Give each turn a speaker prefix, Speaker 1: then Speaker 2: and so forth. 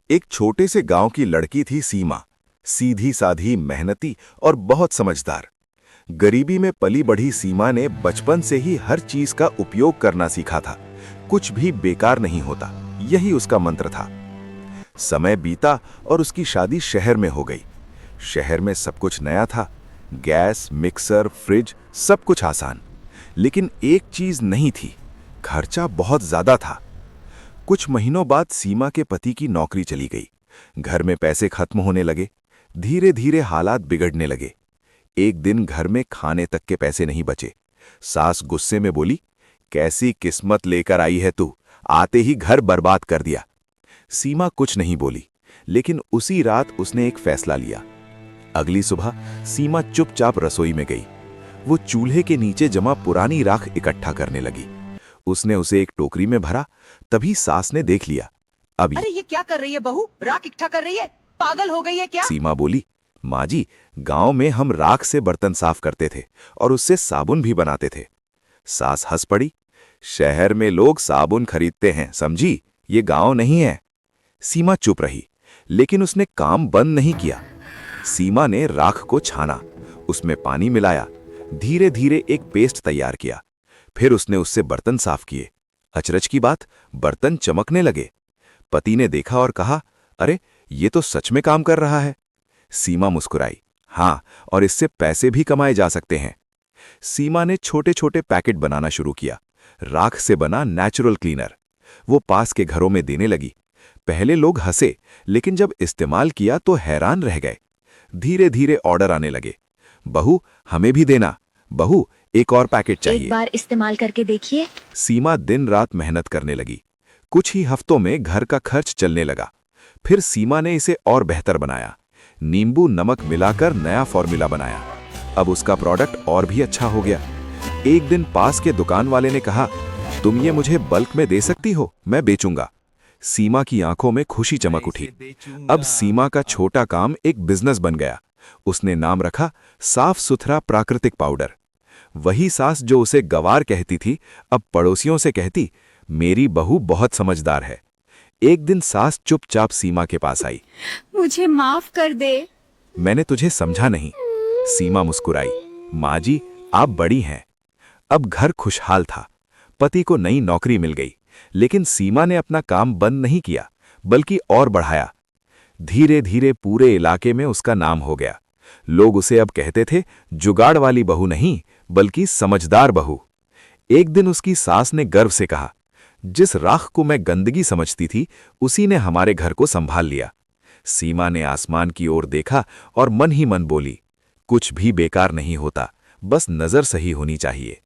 Speaker 1: एक छोटे से गांव की लड़की थी सीमा। सीधी साधी, मेहनती और बहुत समझदार। गरीबी में पली बढ़ी सीमा ने बचपन से ही हर चीज का उपयोग करना सीखा था। कुछ भी बेकार नहीं होता, यही उसका मंत्र था। समय बीता और उसकी शादी शहर में हो गई। शहर में सब कुछ नया था, गैस, मिक्सर, फ्रिज, सब कुछ आसान। लेकिन एक चीज नहीं थी, खर्चा बहुत ज्यादा था। कुछ महीनों बाद सीमा के पति की नौकरी चली गई। घर में पैसे खत्म होने लगे। धीरे धीरे हालात बिगड़ने लगे। एक दिन घर में खाने तक के पैसे नहीं बचे। सास गुस्से में बोली, कैसी किस्मत लेकर आई है तू, आते ही घर बर्बाद कर दिया। सीमा कुछ नहीं बोली, लेकिन उसी रात उसने एक फैसला लिया। अगली सुबह सीमा चुपचाप रसोई में गई। वो चूल्हे के नीचे जमा पुरानी राख इकट्ठा करने लगी। उसने उसे एक टोकरी में भरा। तभी सास ने देख लिया। अभी
Speaker 2: अरे ये क्या कर रही है बहू, राख इकट्ठा कर रही है, पागल हो गई है क्या?
Speaker 1: सीमा बोली, माँ जी, गांव में हम राख से बर्तन साफ करते थे और उससे साबुन भी बनाते थे। सास हंस पड़ी, शहर में लोग साबुन खरीदते हैं, समझी, ये गांव नहीं है। सीमा चुप रही, लेकिन उसने काम बंद नहीं किया। सीमा ने राख को छाना, उसमें पानी मिलाया, धीरे धीरे एक पेस्ट तैयार किया। फिर उसने उससे बर्तन साफ किए। अचरज की बात, बर्तन चमकने लगे। पति ने देखा और कहा, अरे ये तो सच में काम कर रहा है। सीमा मुस्कुराई, हाँ, और इससे पैसे भी कमाए जा सकते हैं। सीमा ने छोटे छोटे पैकेट बनाना शुरू किया। राख से बना नेचुरल क्लीनर। वो पास के घरों में देने लगी। पहले लोग हंसे, लेकिन जब इस्तेमाल किया तो हैरान रह गए। धीरे धीरे ऑर्डर आने लगे। बहू, हमें भी देना। बहू, एक और पैकेट चाहिए।
Speaker 3: एक बार इस्तेमाल करके देखिए।
Speaker 1: सीमा दिन रात मेहनत करने लगी। कुछ ही हफ्तों में घर का खर्च चलने लगा। फिर सीमा ने इसे और बेहतर बनाया। नींबू नमक मिलाकर नया फॉर्मूला बनाया। अब उसका प्रोडक्ट और भी अच्छा हो गया। एक दिन पास के दुकान वाले ने कहा, तुम ये मुझे बल्क में दे सकती हो, मैं बेचूंगा। सीमा की आंखों में खुशी चमक उठी। अब सीमा का छोटा काम एक बिजनेस बन गया। उसने नाम रखा साफ सुथरा प्राकृतिक पाउडर। वही सास जो उसे गवार कहती थी, अब पड़ोसियों से कहती, मेरी बहू बहुत समझदार है। एक दिन सास चुपचाप सीमा के पास आई।
Speaker 3: मुझे माफ कर दे।
Speaker 1: मैंने तुझे समझा नहीं। सीमा मुस्कुराई, माँ जी, आप बड़ी हैं। अब घर खुशहाल था। पति को नई नौकरी मिल गई, लेकिन सीमा ने अपना काम बंद नहीं किया, बल्कि और बढ़ाया। धीरे धीरे पूरे इलाके में उसका नाम हो गया। लोग उसे अब कहते थे, जुगाड़ वाली बहू नहीं, बल्कि समझदार बहू। एक दिन उसकी सास ने गर्व से कहा, जिस राख को मैं गंदगी समझती थी, उसी ने हमारे घर को संभाल लिया। सीमा ने आसमान की ओर देखा और मन ही मन बोली, कुछ भी बेकार नहीं होता, बस नजर सही होनी चाहिए।